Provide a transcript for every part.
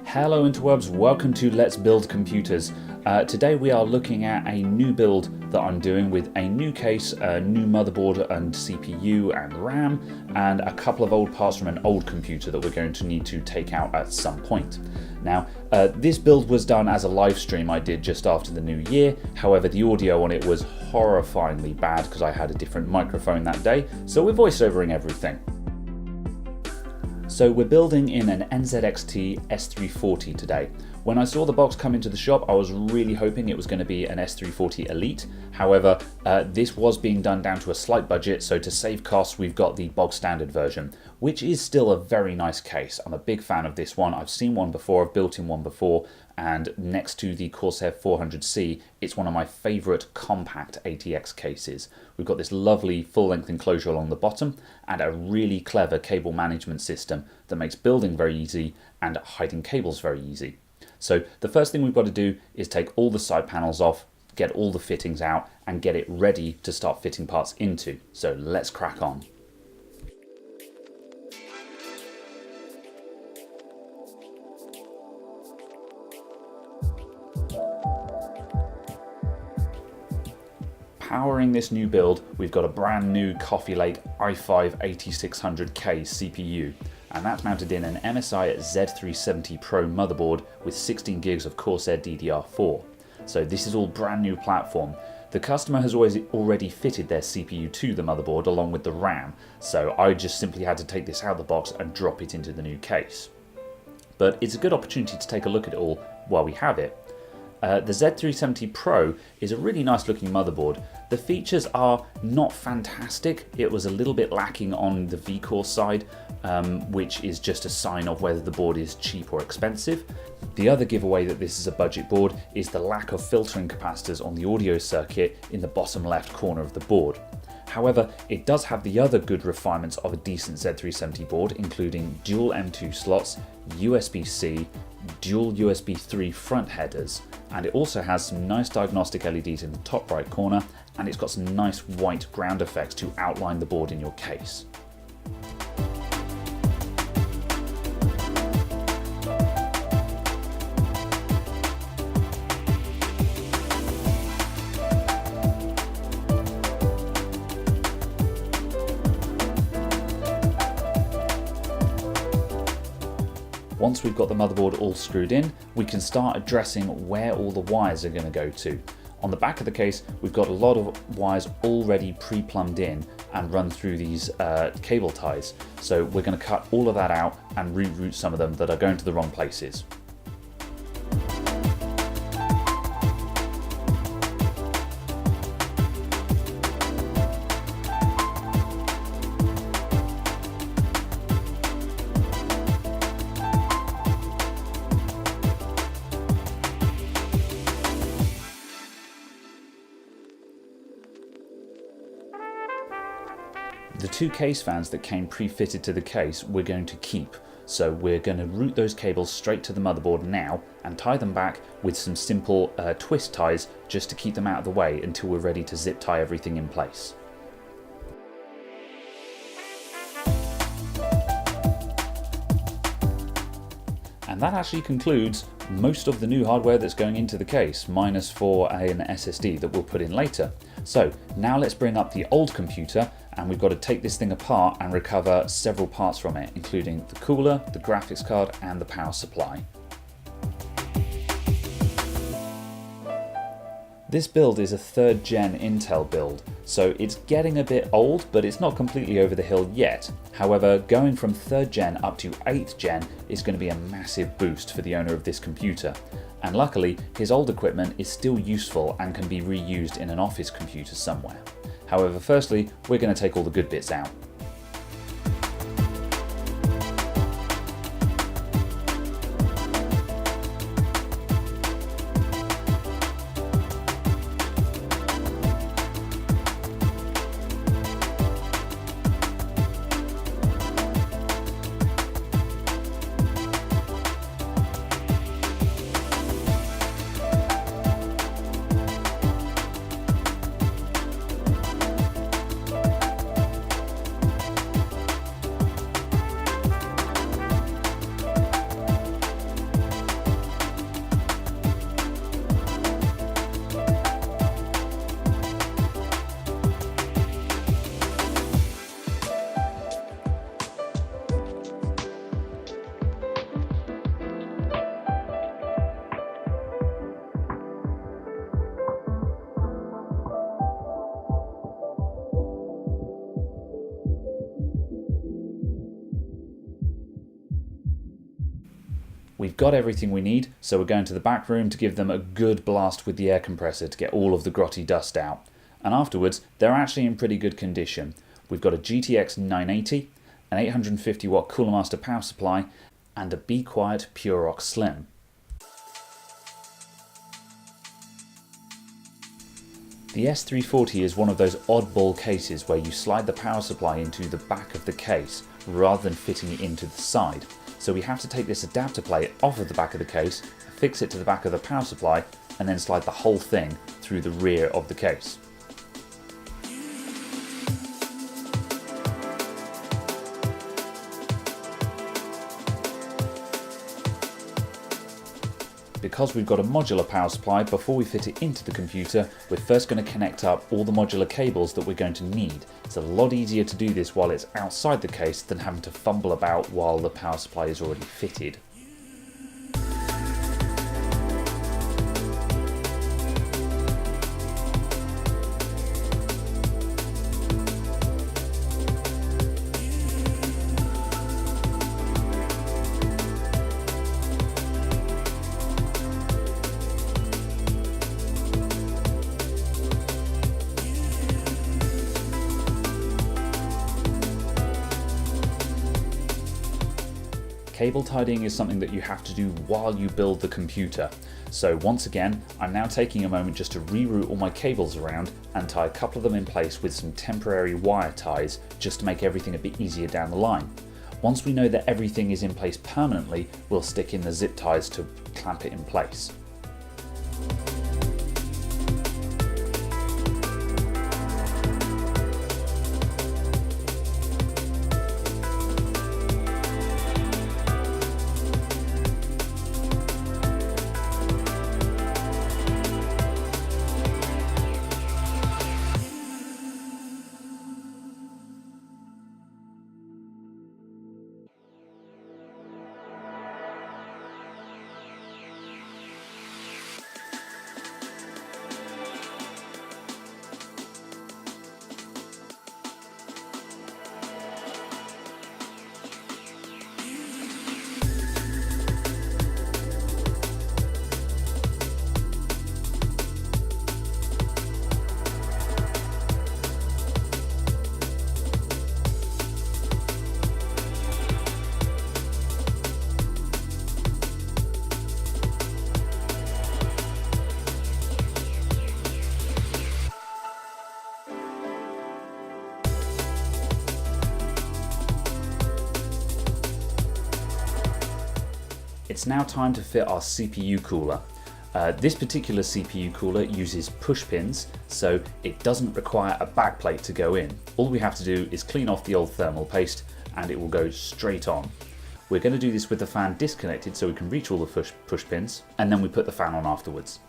Hello interwebs, welcome to Let's Build Computers. Today we are looking at a new build that I'm doing with a new case, a new motherboard and CPU and RAM, and a couple of old parts from an old computer that we're going to need to take out at some point. Now, this build was done as a live stream I did just after the new year. However, the audio on it was horrifyingly bad because I had a different microphone that day, so we're voiceovering everything. So we're building in an NZXT S340 today. When I saw the box come into the shop, I was really hoping it was going to be an S340 Elite. However, this was being done down to a slight budget, so to save costs, we've got the bog standard version, which is still a very nice case. I'm a big fan of this one. I've seen one before, I've built in one before, and next to the Corsair 400C, it's one of my favorite compact ATX cases. We've got this lovely full-length enclosure along the bottom and a really clever cable management system that makes building very easy and hiding cables very easy. So the first thing we've got to do is take all the side panels off, get all the fittings out, and get it ready to start fitting parts into. So let's crack on. Powering this new build, we've got a brand new Coffee Lake i5-8600K CPU, and that's mounted in an MSI Z340 Pro motherboard with 16 gigs of Corsair DDR4. So this is all brand new platform. The customer has already fitted their CPU to the motherboard along with the RAM, so I just simply had to take this out of the box and drop it into the new case. But it's a good opportunity to take a look at it all while we have it. The Z340 Pro is a really nice looking motherboard. The features are not fantastic. It was a little bit lacking on the V-Core side, which is just a sign of whether the board is cheap or expensive. The other giveaway that this is a budget board is the lack of filtering capacitors on the audio circuit in the bottom left corner of the board. However, it does have the other good refinements of a decent Z340 board, including dual M2 slots, USB-C, dual USB 3 front headers, and it also has some nice diagnostic LEDs in the top right corner, and it's got some nice white ground effects to outline the board in your case. Once we've got the motherboard all screwed in, we can start addressing where all the wires are going to go to. On the back of the case, we've got a lot of wires already pre-plumbed in and run through these cable ties. So we're going to cut all of that out and reroute some of them that are going to the wrong places. The two case fans that came pre-fitted to the case we're going to keep, so we're going to route those cables straight to the motherboard now and tie them back with some simple twist ties just to keep them out of the way until we're ready to zip tie everything in place. And that actually concludes most of the new hardware that's going into the case, minus for an SSD that we'll put in later. So now let's bring up the old computer, and we've got to take this thing apart and recover several parts from it, including the cooler, the graphics card, and the power supply. This build is a 3rd gen Intel build, so it's getting a bit old, but it's not completely over the hill yet. However, going from 3rd gen up to 8th gen is going to be a massive boost for the owner of this computer. And luckily, his old equipment is still useful and can be reused in an office computer somewhere. However, firstly, we're going to take all the good bits out. We've got everything we need, so we're going to the back room to give them a good blast with the air compressor to get all of the grotty dust out. And afterwards, they're actually in pretty good condition. We've got a GTX 980, an 850 watt Cooler Master power supply, and a Be Quiet Pure Rock Slim. The S340 is one of those oddball cases where you slide the power supply into the back of the case rather than fitting it into the side. So we have to take this adapter plate off of the back of the case, fix it to the back of the power supply, and then slide the whole thing through the rear of the case. Because we've got a modular power supply, before we fit it into the computer, we're first going to connect up all the modular cables that we're going to need. It's a lot easier to do this while it's outside the case than having to fumble about while the power supply is already fitted. Cable tidying is something that you have to do while you build the computer. So once again, I'm now taking a moment just to reroute all my cables around and tie a couple of them in place with some temporary wire ties just to make everything a bit easier down the line. Once we know that everything is in place permanently, we'll stick in the zip ties to clamp it in place. It's now time to fit our CPU cooler. This particular CPU cooler uses push pins, so it doesn't require a backplate to go in. All we have to do is clean off the old thermal paste and it will go straight on. We're going to do this with the fan disconnected so we can reach all the push pins, and then we put the fan on afterwards.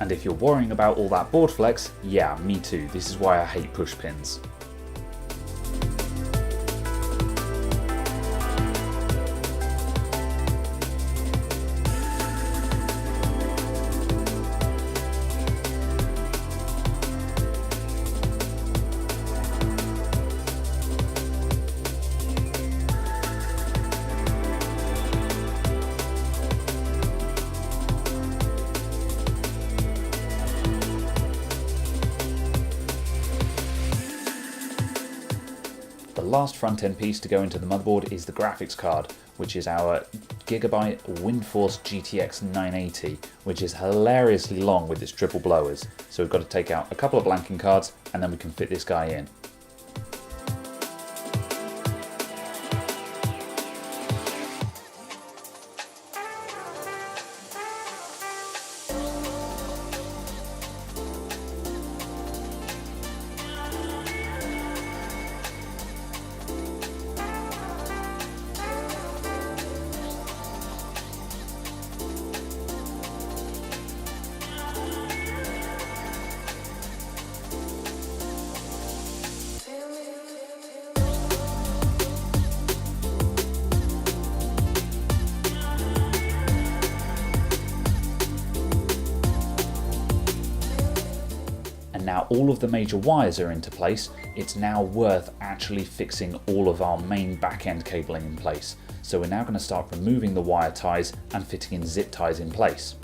And if you're worrying about all that board flex, yeah, me too. This is why I hate push pins. The last front-end piece to go into the motherboard is the graphics card, which is our Gigabyte Windforce GTX 980, which is hilariously long with its triple blowers. So we've got to take out a couple of blanking cards and then we can fit this guy in. now all of the major wires are into place, it's now worth actually fixing all of our main back-end cabling in place. So we're now going to start removing the wire ties and fitting in zip ties in place.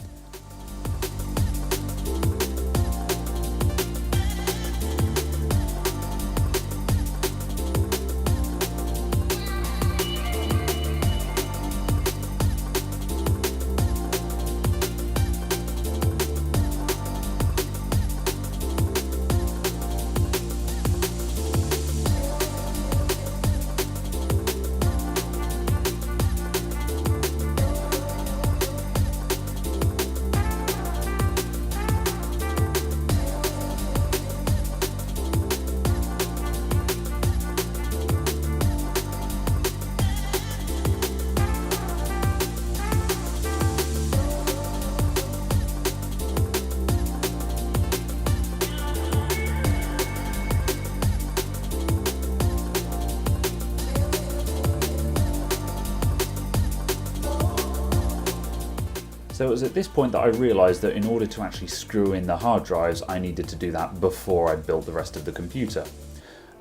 So it was at this point that I realised that in order to actually screw in the hard drives, I needed to do that before I built the rest of the computer.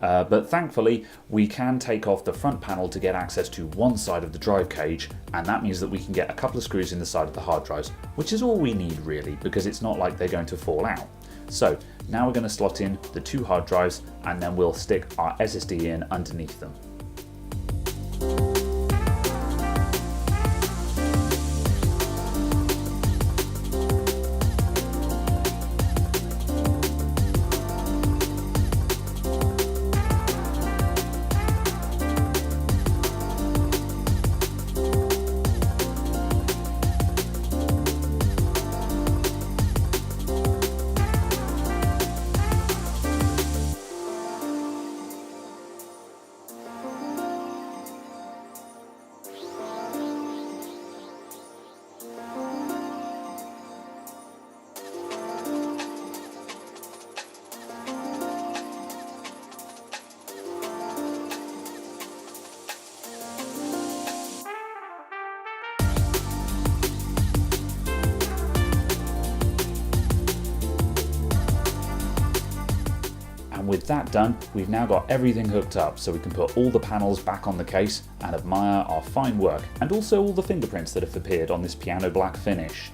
But thankfully, we can take off the front panel to get access to one side of the drive cage, and that means that we can get a couple of screws in the side of the hard drives, which is all we need really, because it's not like they're going to fall out. So now we're going to slot in the two hard drives, and then we'll stick our SSD in underneath them. And with that done, we've now got everything hooked up so we can put all the panels back on the case and admire our fine work, and also all the fingerprints that have appeared on this piano black finish.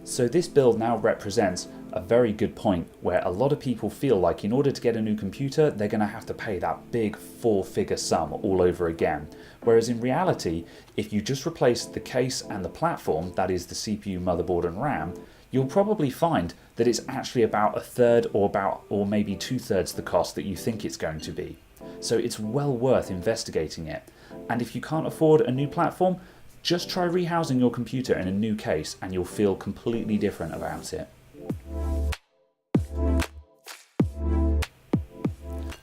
So this build now represents a very good point where a lot of people feel like in order to get a new computer, they're going to have to pay that big four-figure sum all over again. Whereas in reality, if you just replace the case and the platform, that is the CPU, motherboard and RAM, you'll probably find that it's actually about a third or maybe two-thirds the cost that you think it's going to be. So it's well worth investigating it. And if you can't afford a new platform, just try rehousing your computer in a new case and you'll feel completely different about it.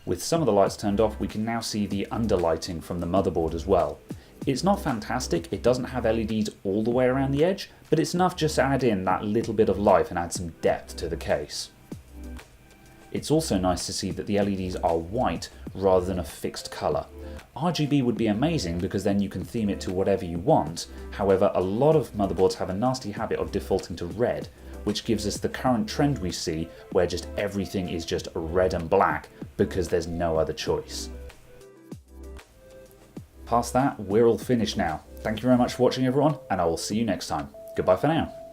With some of the lights turned off, we can now see the underlighting from the motherboard as well. It's not fantastic, it doesn't have LEDs all the way around the edge, but it's enough just to add in that little bit of life and add some depth to the case. It's also nice to see that the LEDs are white rather than a fixed colour. RGB would be amazing because then you can theme it to whatever you want. However, a lot of motherboards have a nasty habit of defaulting to red, which gives us the current trend we see where just everything is just red and black because there's no other choice. Past that, we're all finished now. Thank you very much for watching everyone, and I will see you next time. Goodbye for now.